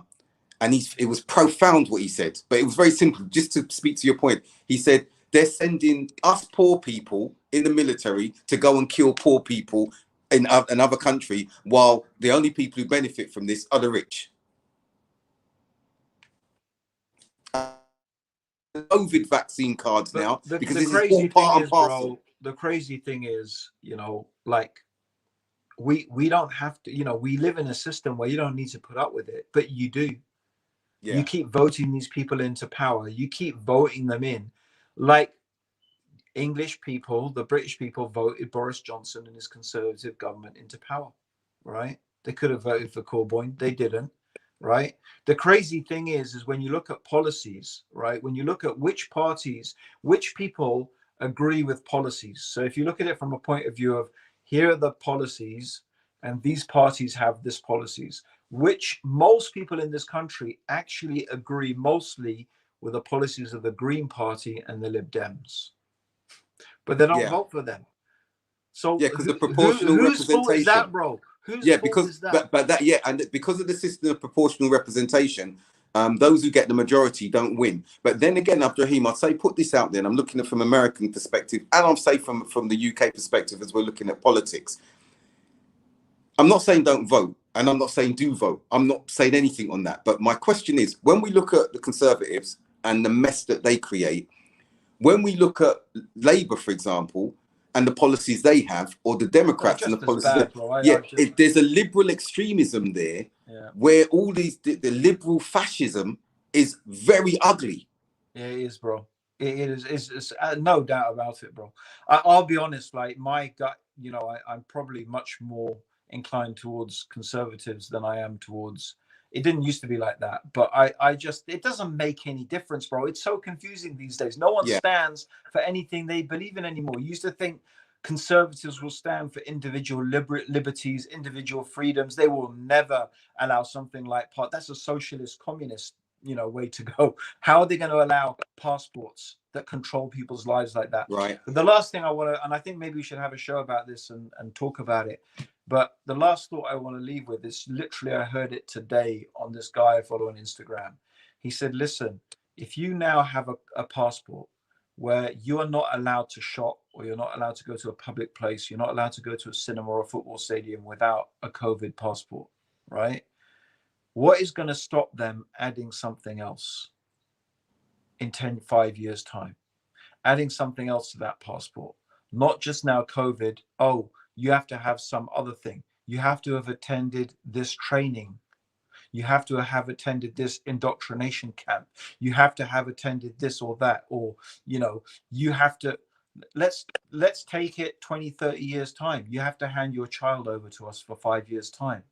and it was profound what he said, but it was very simple. Just to speak to your point, he said, they're sending us poor people in the military to go and kill poor people in another country, while the only people who benefit from this are the rich. COVID vaccine cards now, because this is all part and parcel. The crazy thing is, you know, like we don't have to, you know, we live in a system where you don't need to put up with it, but you do. Yeah. You keep voting these people into power. You keep voting them in. Like English people, the British people voted Boris Johnson and his Conservative government into power, right? They could have voted for Corbyn. They didn't, right? The crazy thing is when you look at policies, right? When you look at which people agree with policies. So if you look at it from a point of view of, here are the policies and these parties have this policies, which most people in this country actually agree mostly with the policies of the Green Party and the Lib Dems, but they don't vote for them. So yeah, because the proportional whose representation. Fault is that, bro? Whose fault is that? But that, yeah, and because of the system of proportional representation, those who get the majority don't win. But then again, Abdurraheem, I'd say put this out there, and I'm looking at it from American perspective, and I'll say from the UK perspective as we're looking at politics. I'm not saying don't vote, and I'm not saying do vote. I'm not saying anything on that. But my question is, when we look at the Conservatives and the mess that they create. When we look at Labour, for example, and the policies they have, or the Democrats and the policies, there's a liberal extremism there, where all these the liberal fascism is very ugly. Yeah, it is, bro. It is. It's no doubt about it, bro. I'll be honest. Like my gut, you know, I'm probably much more inclined towards conservatives than I am towards. It didn't used to be like that, but I just, it doesn't make any difference, bro. It's so confusing these days. No one stands for anything they believe in anymore. You used to think conservatives will stand for individual liberties, individual freedoms. They will never allow something like that's a socialist, communist, you know, way to go. How are they going to allow passports that control people's lives like that? Right. But the last thing I want to, and I think maybe we should have a show about this and talk about it. But the last thought I want to leave with is literally, I heard it today on this guy I follow on Instagram. He said, listen, if you now have a passport where you are not allowed to shop, or you're not allowed to go to a public place, you're not allowed to go to a cinema or a football stadium without a COVID passport, right? What is going to stop them adding something else in 5 years time? Adding something else to that passport, not just now COVID. Oh, you have to have some other thing. You have to have attended this training. You have to have attended this indoctrination camp. You have to have attended this or that, or, you know, you have to, let's take it 20, 30 years time. You have to hand your child over to us for 5 years time,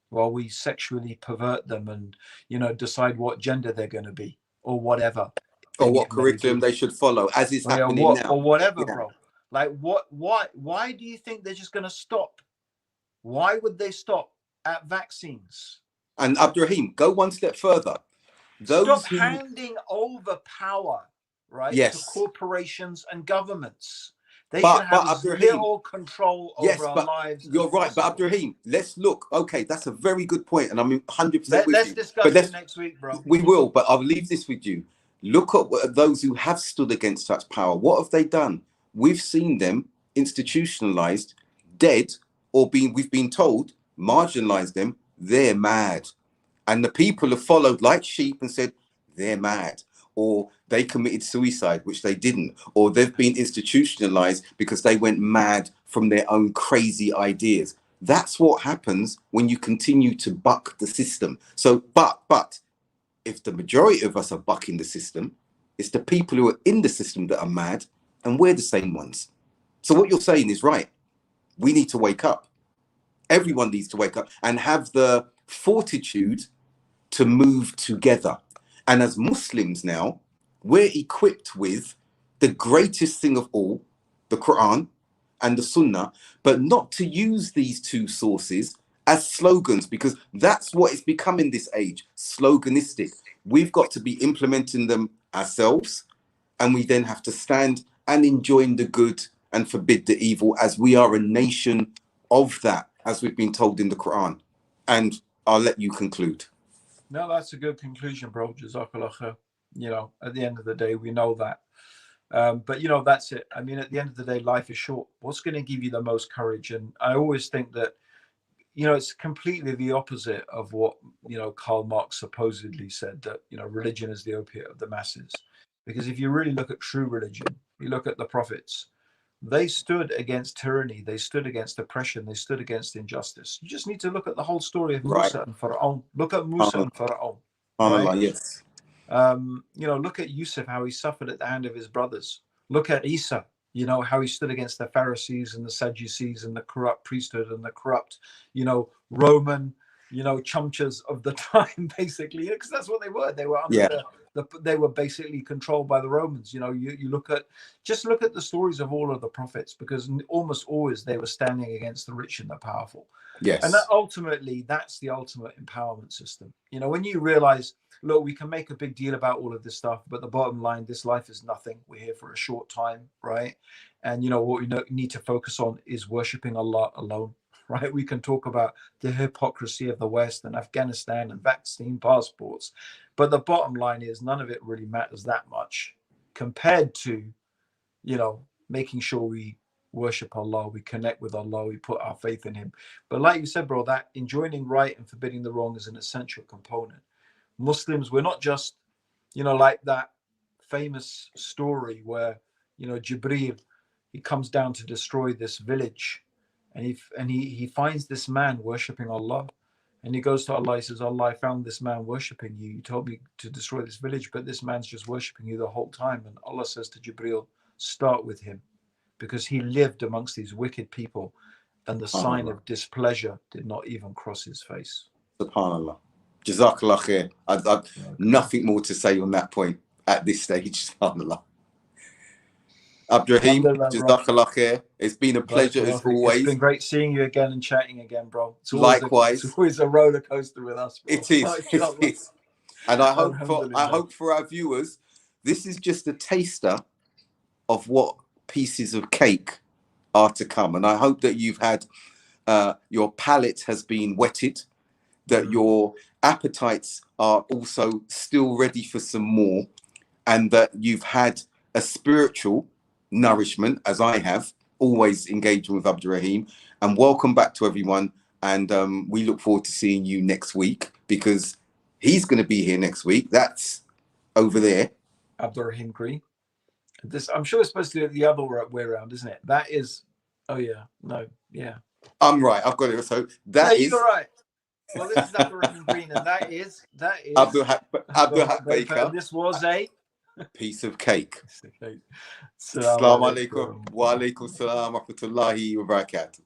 while we sexually pervert them and, you know, decide what gender they're going to be, or whatever, or what curriculum they should follow, as is happening now, or whatever, bro. Like, why do you think they're just going to stop? Why would they stop at vaccines? And Abdurraheem, go one step further. Stop handing over power, right, to corporations and governments. They should have zero control over our lives. You're right, but Abdurraheem, let's look. Okay, that's a very good point, and I'm 100% with you. Let's discuss it next week, bro. We will, but I'll leave this with you. Look at those who have stood against such power. What have they done? We've seen them institutionalized, dead, or we've been told, marginalized them. They're mad. And the people have followed like sheep and said, they're mad. Or they committed suicide, which they didn't. Or they've been institutionalized because they went mad from their own crazy ideas. That's what happens when you continue to buck the system. So, but if the majority of us are bucking the system, it's the people who are in the system that are mad, and we're the same ones. So what you're saying is right. We need to wake up. Everyone needs to wake up and have the fortitude to move together. And as Muslims now, we're equipped with the greatest thing of all, the Quran and the Sunnah, but not to use these two sources as slogans, because that's what it's become in this age, sloganistic. We've got to be implementing them ourselves, and we then have to stand and enjoin the good and forbid the evil, as we are a nation of that, as we've been told in the Quran. And I'll let you conclude. No, that's a good conclusion, bro. Jazakallah khair. You know, at the end of the day, we know that. But, you know, that's it. I mean, at the end of the day, life is short. What's going to give you the most courage? And I always think that, you know, it's completely the opposite of what, you know, Karl Marx supposedly said, that, you know, religion is the opiate of the masses. Because if you really look at true religion, you look at the prophets, they stood against tyranny, they stood against oppression, they stood against injustice. You just need to look at the whole story of Musa and Pharaoh. Look at Musa and Pharaoh. Right? Yes. You know, look at Yusuf, how he suffered at the hand of his brothers. Look at Isa, you know, how he stood against the Pharisees and the Sadducees and the corrupt priesthood and the corrupt, you know, Roman, you know, chumchas of the time, basically, because that's what they were. They were under they were basically controlled by the Romans. You know, you look at the stories of all of the prophets, because almost always they were standing against the rich and the powerful. Yes. And that's the ultimate empowerment system. You know, when you realize, look, we can make a big deal about all of this stuff, but the bottom line, this life is nothing. We're here for a short time, right? And, you know, what we need to focus on is worshiping Allah alone, right? We can talk about the hypocrisy of the West and Afghanistan and vaccine passports, but the bottom line is none of it really matters that much compared to, you know, making sure we worship Allah, we connect with Allah, we put our faith in Him. But like you said, bro, that enjoining right and forbidding the wrong is an essential component. Muslims, we're not just, You know, like that famous story where, you know, Jibreel, he comes down to destroy this village, and he finds this man worshipping Allah, and he goes to Allah. He says, Allah, I found this man worshipping you. You told me to destroy this village, but this man's just worshipping you the whole time. And Allah says to Jibreel, start with him, because he lived amongst these wicked people, and the sign of displeasure did not even cross his face. SubhanAllah. Jazakallah khair. I've nothing more to say on that point at this stage. SubhanAllah. Abdurraheem, Jazakallah khair. It's been a pleasure as always. It's been great seeing you again and chatting again, bro. Likewise. It's always a roller coaster with us, bro. It is. And I hope for our viewers, this is just a taster of what pieces of cake are to come. And I hope that you've had your palate has been whetted, that your appetites are also still ready for some more, and that you've had a spiritual nourishment, as I have, always engaging with Abdurraheem. And welcome back to everyone. And we look forward to seeing you next week, because he's going to be here next week. That's over there. Abdurraheem Green. This, I'm sure it's supposed to be the other way around, isn't it? That is, oh yeah, no, yeah. I'm right. I've got it. So that is. You're right. Well, this is Abdurraheem Green, and that is Abdul Haqq Baker. And this was a piece of cake. Assalamu alaikum wa alaikum salam wa rahmatullahi wa barakatuh.